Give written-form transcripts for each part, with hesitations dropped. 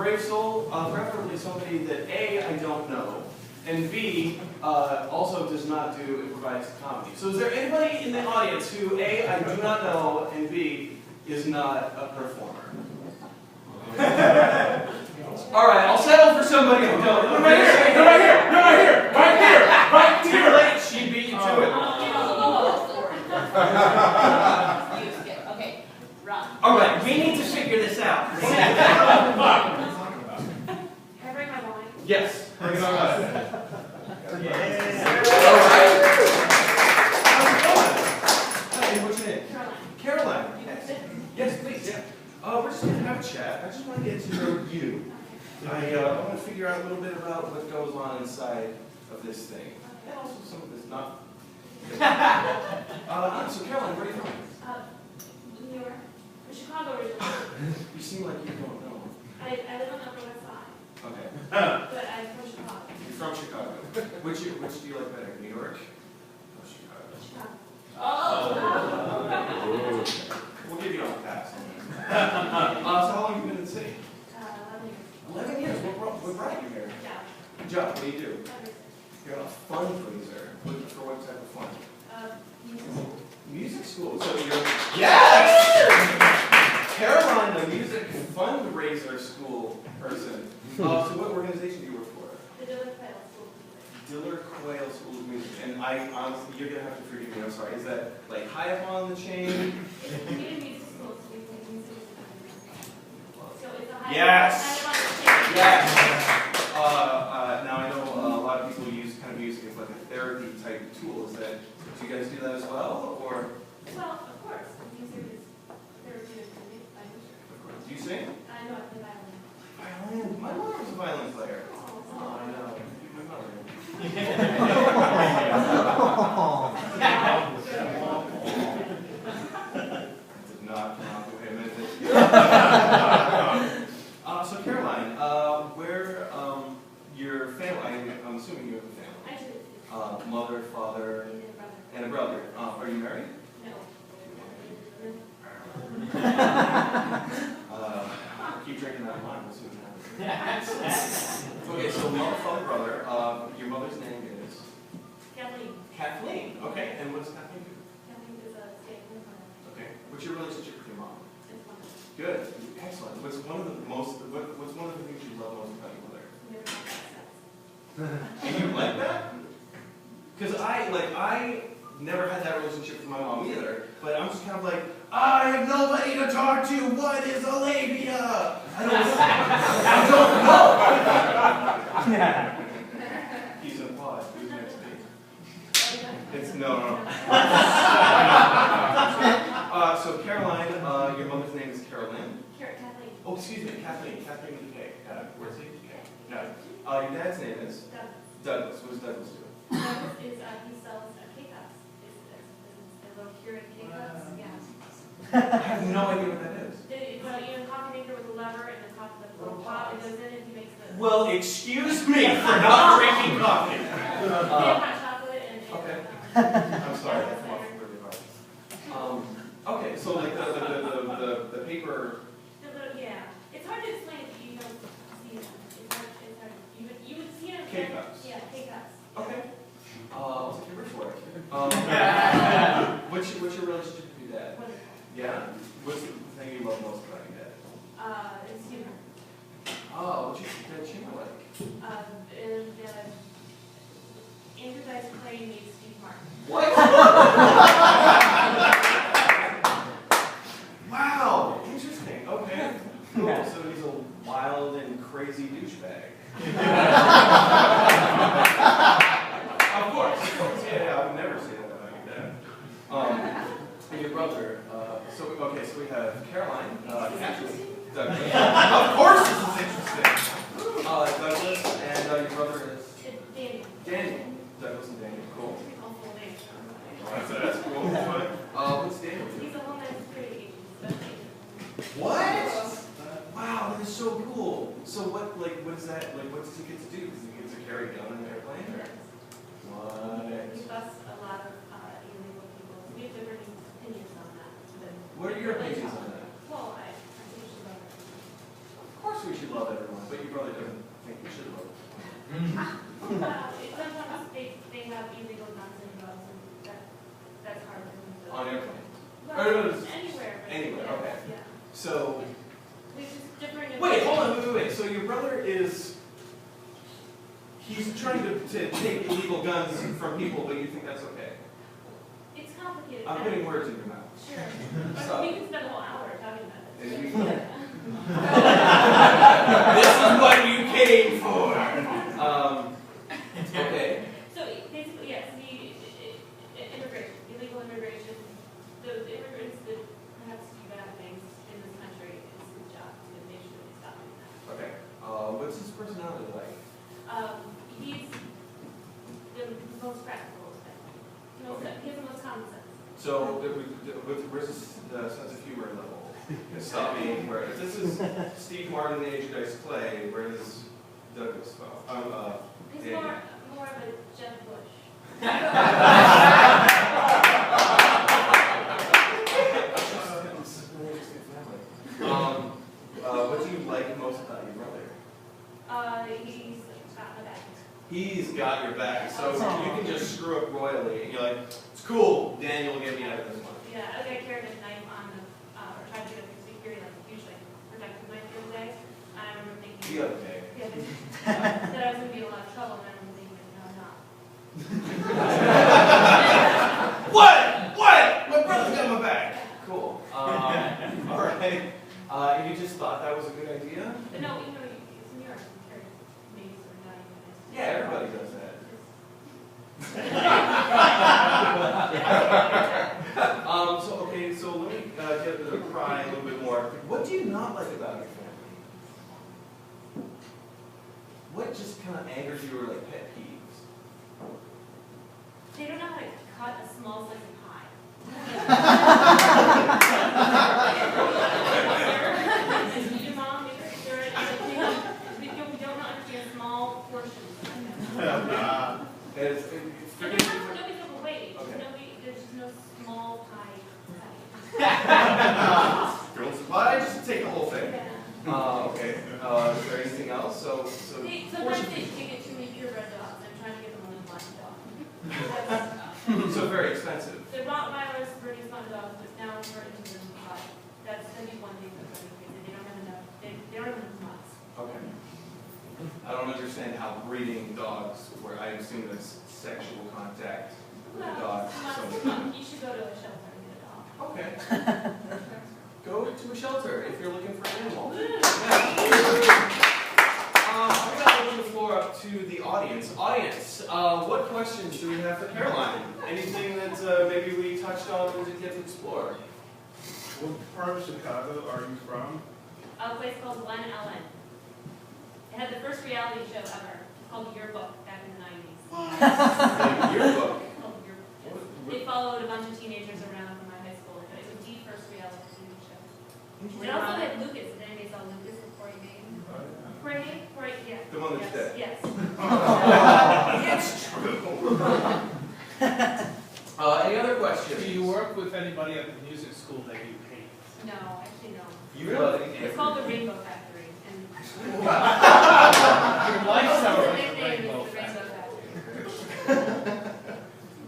brave soul, preferably somebody that A, I don't know, and B, also does not do improvised comedy. So is there anybody in the audience who A, I do not know, and B, is not a performer? All right, I'll settle for somebody who don't. You're right here! You're right here! You're right here! Right here! Right Too here! late, she beat you to it. Okay, Rob. All right, we need to figure this out. Can I bring my wine? Yes. Bring it on. Hey, what's your name? Caroline. Caroline. Yes. Yes, please. Yeah. We're just going to have a chat. I just want to get to know you. I want to figure out a little bit about what goes on inside of this thing. And also some of this not. So Caroline, where are you from? New York. From Chicago originally. You seem like you don't know. I live on the Upper West Side, Okay. but I'm from Chicago. You're from Chicago. Which do you like better, New York or Chicago? Chicago. We'll give you all a pass. So how long have you been in the city? 11 years. 11 years. What brought you here? Yeah. Good job. What do you do? Everything. You're a fundraiser. For what type of fun? Music school. So you're yes. Caroline, the music fundraiser school person. So what organization do you work for? The Diller Quail School. Diller Quail School of Music. And I honestly, you're gonna have to forgive me. I'm sorry. Is that like high up on the chain? It's a music school, so we play music. So it's a high Yes. high Yes. Now I know a lot of people use kind of music as like a therapy type tool. Is that, do you guys do that as well, or? Well, of course, music is therapeutic for me, by nature. Do you sing? I know I play violin. Violin. My mother was a violin player. Oh, I know. My mother. Did not come out the way I meant it. So Caroline, where your family? I'm assuming you have a family. I do. Mother, father, And a brother. and a brother. Are you married? No. Keep drinking that wine. We'll see what happens. Okay, so mother, father, brother. Your mother's name is Kathleen. Kathleen. Okay, and what does Kathleen do? Kathleen is a stay-at-home mother. Okay, what's your relationship with your mom? It's wonderful. Good, excellent. What's one of the things you love most about your mother? Never had sex. And you like that? Because I never had that relationship with my mom either, but I'm just kind of like, I have nobody to talk to. What is a labia? I don't know. He's in pause. Who's next to me? It's no. So Caroline, your mother's name is Carolyn. Kathleen. Oh, excuse me, Kathleen. Kathleen with a K. Where's he? K. Got it. Your dad's name is Douglas. What does Douglas do? Douglas is, he sells K-cups. It's a little Keurig K-cups. Yeah. I have no idea what that is. Well, you know, coffee maker with a lever and the little pot that goes in and he makes the... Well, excuse me for not drinking coffee. They have hot chocolate and... Okay. I'm sorry, that's off really hard. Okay, so like the paper. Yeah, it's hard to explain if you don't see them. It's hard. You would see them. K-cups. Yeah, K-cups. Okay. I'll take your word for it. What's your relationship with your dad? Wonderful. Yeah. What's the thing you love most about your dad? It's humor. Oh, what's your dad's humor like? Andrew Dice Clay meets Steve Martin. What? Wow, interesting. Okay. Cool. So he's a wild and crazy douchebag. Of course. Yeah, I would never say that about your dad. And your brother. So we have Caroline, Douglas. Of course, this is interesting. Douglas and your brother is Daniel. Daniel. Douglas and Daniel. Cool. Awful name. That's cool. What's Daniel do? He's a Homeland Security agent. What? Wow, that is so cool. So what is that? What does he get to do? Does he get to carry a gun in an airplane? Or? What? We bust a lot of illegal people. We have different opinions on that. What are your opinions on that? Well, I think we should love it. Of course we should love everyone. But your brother doesn't think you should vote. Sometimes they have illegal guns and drugs, and that's hard for them to. On airplane. Well, Or anywhere. But anywhere, yeah, okay. Yeah. So, Which is different. wait, hold on, wait. So your brother is, he's trying to take illegal guns from people, but you think that's okay? It's complicated. I'm putting words in your mouth. Sure. Stop. We can spend a whole hour talking about it. And this is what you came for. Okay. So basically, yes, immigration, illegal immigration, those immigrants that perhaps do bad things in this country, it's his job to make sure they stop doing that. Okay. What's his personality like? He's the most practical, he has the most common sense. So, where's his sense of humor level? Stop me. Where this is Steve Martin, age Dice Clay. Where does Douglas fall? He's Daniel. more of a Jeb Bush. What do you like most about your brother? He's got my back. He's got your back, so you can just screw up royally, and you're like, it's cool, Daniel will get me out of this one. Yeah, I carried a knife on the, or tried to get a security, like usually protective knife the other day. And I remember thinking. The other day. Yeah, that I was going to be in a lot of trouble, and I remember thinking, no, I'm not. What? My brother's got my back. Cool. All right. And you just thought that was a good idea? But no, it's in New York, you carry mace or knife. Yeah, everybody does that. So let me get a bit of cry a little bit more. What do you not like about your family? What just kind of angers you or like pet peeves? They don't know how to cut a small slice of pie. Your mom, we don't understand small portions. It's Nobody's overweight. Okay. There's just no small pie. girls supply, just take the whole thing. Yeah. Okay. Is there anything else? Sometimes Sometimes they get too many purebred dogs. I'm trying to get them only one dog. so very expensive. The Rottweilers, Bernese Mountain Dogs, but now we're into them. That's going to be one thing that's going to be crazy. They don't have enough. They don't have enough mutts. Okay. I don't understand how breeding dogs, where I assume that's sexual contact with the dog. You should go to a shelter and get a dog. Okay. Go to a shelter if you're looking for an animal. I'm going to open the floor up to the audience. Audience, what questions do we have for Caroline? Anything that maybe we touched on and didn't get to explore? What part of Chicago are you from? A place called Glen Ellen. It had the first reality show ever. It's called Yearbook back in the 90s. Yearbook. It's called Yearbook. Yes. They followed a bunch of teenagers around from my high school, but it was the first reality TV show. It also had Lucas. If anybody saw Lucas with Corey Bain. Corey, yeah. The one that's dead. Yes. It's true. Any other questions? Do you work with anybody at the music school that you hate? No, actually no. You really? It's called the Rainbow Factory. And Your life the sounds like a nickname rainbow is the Rainbow Factory.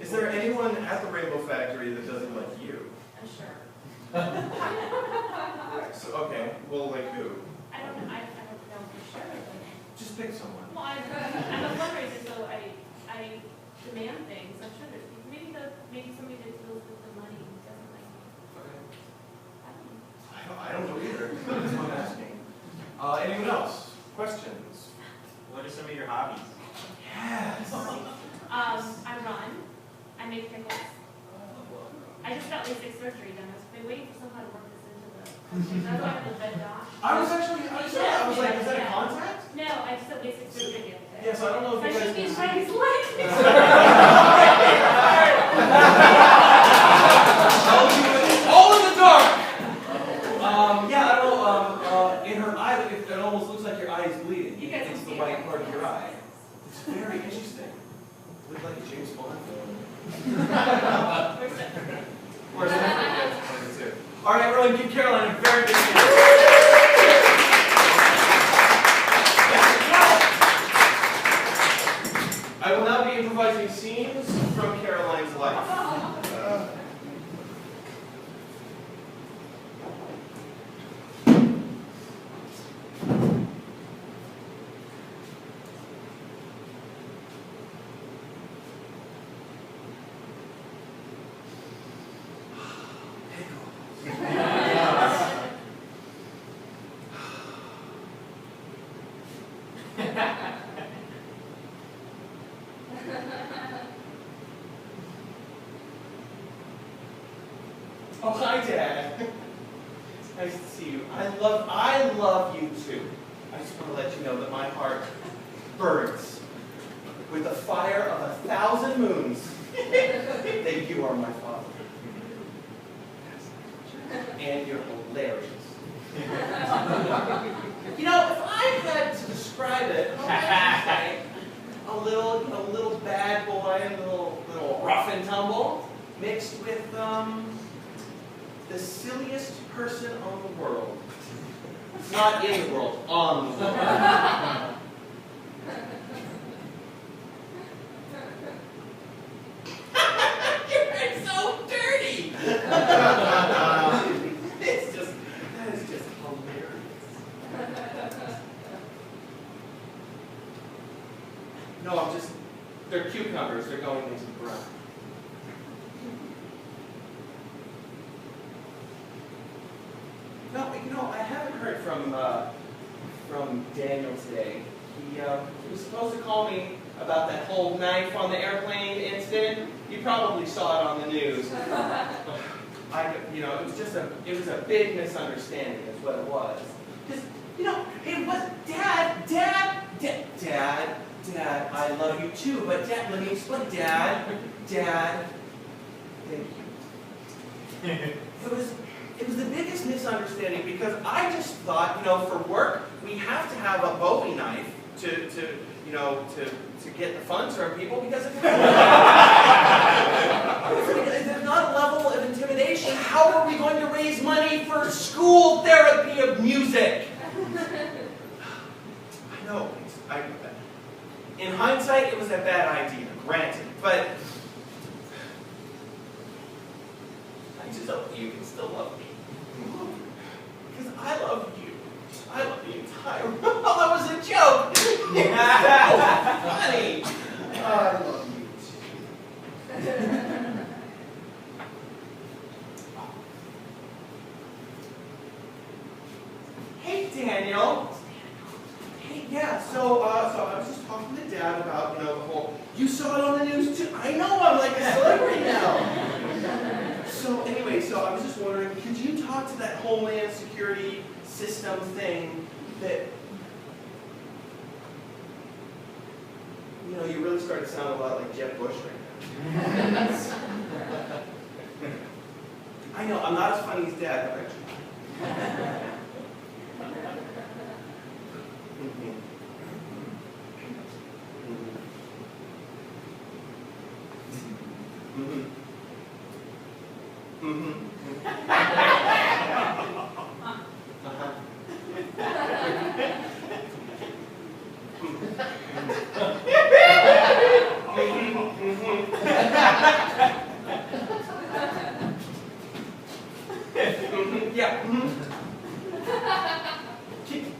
Is there anyone at the Rainbow Factory that doesn't like you? I'm sure. So, okay, well, like who? I don't know. I don't know for sure. But, Just pick someone. well, I'm a fundraiser, so I demand things. I'm sure there's people. Maybe somebody that deals with the money doesn't like me. Okay. I don't know. I don't know either. That's what I'm asking. Anyone else? Questions? What are some of your hobbies? Yes. I run. I make pickles. I just got LASIK surgery done. I've been waiting for someone to work this into the. That's why I'm in bed doc. I was like, is that a contact? No, I just had LASIK surgery the other day. Yes, I don't know if I you guys should be can trying see. to like. All in the dark! Yeah, I don't know, in her eye, it almost looks like your eye is bleeding. You guys It's can the see white it. part of your eye. It's very interesting. Look like a James Bond film. We're separate. Or something. All right, everyone, give Caroline a very big hand. Nice to see you. I love you too. I just want to let you know that my heart burns with the fire of 1,000 moons that you are my father. And you're hilarious. You know, if I had to describe it, a little bad boy, a little rough and tumble, mixed with the silliest person on the world. Not in the world, on the world. You're so dirty! That is just hilarious. No, they're cucumbers, they're going into the ground. No, you know, I haven't heard from Daniel today. He was supposed to call me about that whole knife on the airplane incident. You probably saw it on the news. It was a big misunderstanding is what it was. Because, you know, it was Dad, I love you too, but Dad, let me explain. Dad, thank you. It was the biggest misunderstanding because I just thought, you know, for work, we have to have a Bowie knife to get the funds from people because if there's not a level of intimidation, how are we going to raise money for school therapy of music? I know. In hindsight, it was a bad idea, granted, but I just hope you can still love me. Because I love you. I love the entire world. That was a joke. So funny. I love you too. Hey, Daniel. Hey, yeah. So I was just talking to Dad about, you know, the whole. You saw it on the news too. I know. I'm like a celebrity now. So anyway, so I was just wondering, could you talk to that Homeland Security system thing that, you know, you really started to sound a lot like Jeb Bush right now. I know, I'm not as funny as Dad, but actually.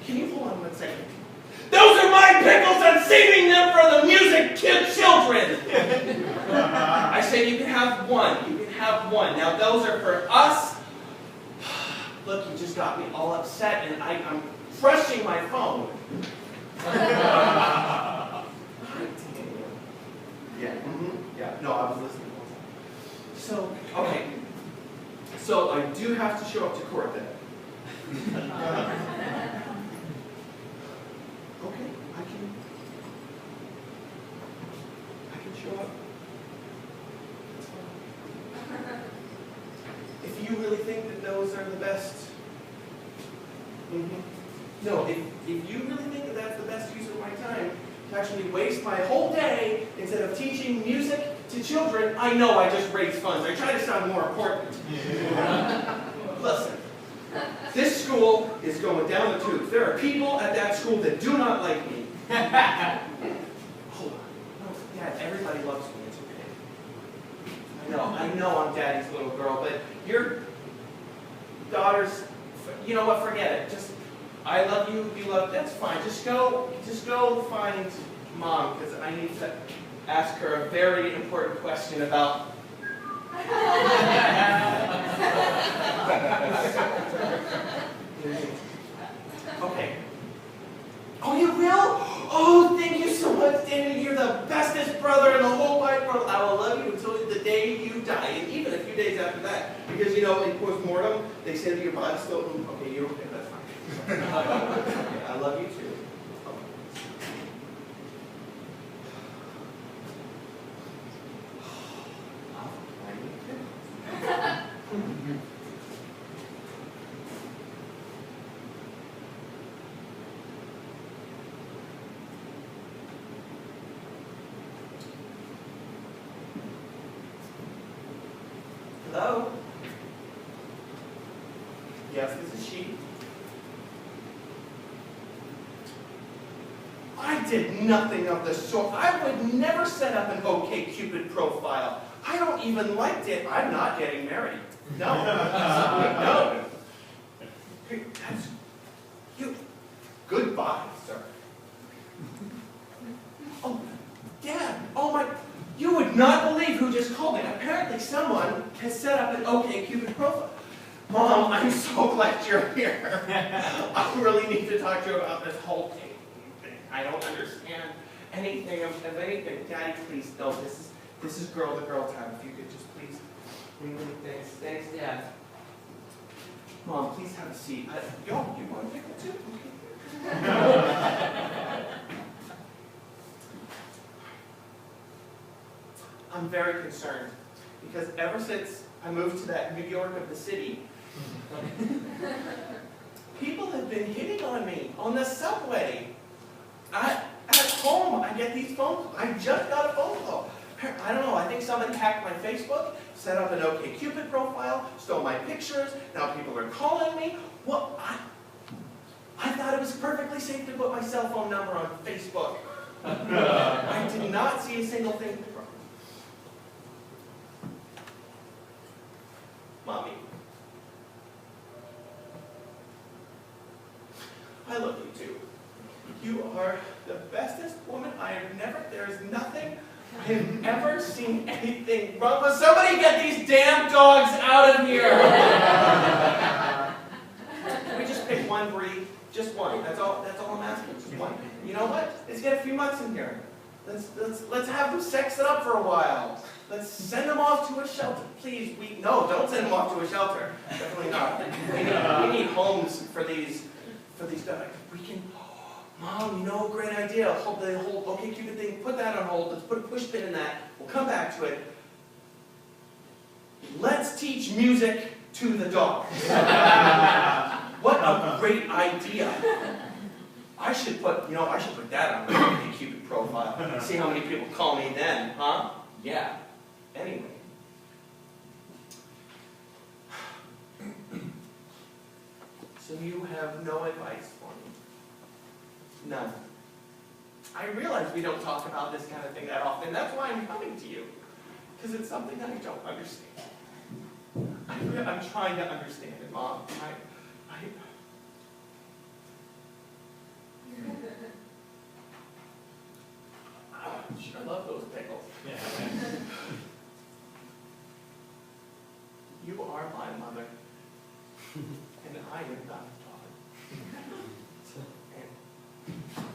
Can you hold on 1 second? Those are my pickles. I'm saving them for the music children. I said you can have one. You can have one. Now those are for us. Look, you just got me all upset, and I'm crushing my phone. Yeah. Yeah. No, I was listening the whole time. So, okay. So I do have to show up to court then. Okay, I can show up. That's fine. If you really think that those are the best, no, if you really think that that's the best use of my time, to actually waste my whole day instead of teaching music to children, I know I just raise funds. I try to sound more important. Listen. This school is going down the tubes. There are people at that school that do not like me. Hold on. No, Dad, everybody loves me. It's okay. I know I'm Daddy's little girl, but your daughter's, you know what, forget it. Just, I love you, you love, that's fine. Just go find Mom, because I need to ask her a very important question about okay. Oh, you will? Oh, thank you so much, Danny. You're the bestest brother in the whole wide world. I will love you until the day you die, and even a few days after that. Because, you know, in post-mortem, they say Sandy, your body's still, okay, you're okay, that's fine. Okay, I love you too. Hello? Yes, this is she. I did nothing of the sort. I would never set up an OkCupid profile. I don't even like it. I'm not getting married. No. No. Hey, that's you. Goodbye, sir. Oh, Dad. Oh my. You would not believe who just called me. Apparently someone has set up an OkCupid profile. Mom, I'm so glad you're here. I really need to talk to you about this whole thing. I don't understand anything of anything. Daddy, please, no, this is girl to girl time. If you could just please, really, thanks, Dad. Mom, please have a seat. You want to pick it too? I'm very concerned because ever since I moved to that New York of the city, people have been hitting on me on the subway. At home, I get these phone calls. I just got a phone call. I don't know, I think someone hacked my Facebook, set up an OkCupid profile, stole my pictures, now people are calling me. Well, I thought it was perfectly safe to put my cell phone number on Facebook. I did not see a single thing. Mommy, I love you too. You are the bestest woman I have never, there's nothing I have ever seen anything wrong with. Somebody get these damn dogs out of here! Can we just pick one breed? Just one. That's all I'm asking. Just one. You know what? Let's get a few mutts in here. Let's have them sex it up for a while. Let's send them off to a shelter. Please, no, don't send them off to a shelter. Definitely not. We need homes for these dogs. We can, Mom, you know, great idea. Hold the whole OkCupid thing, put that on hold. Let's put a push pin in that. We'll come back to it. Let's teach music to the dogs. What a great idea. I should put that on my OkCupid profile. See how many people call me then, huh? Yeah. Anyway. So you have no advice for me? None. I realize we don't talk about this kind of thing that often. That's why I'm coming to you. Because it's something that I don't understand. I'm trying to understand it, Mom. I sure love those pickles. Yeah. You are my mother, and I am not a daughter. And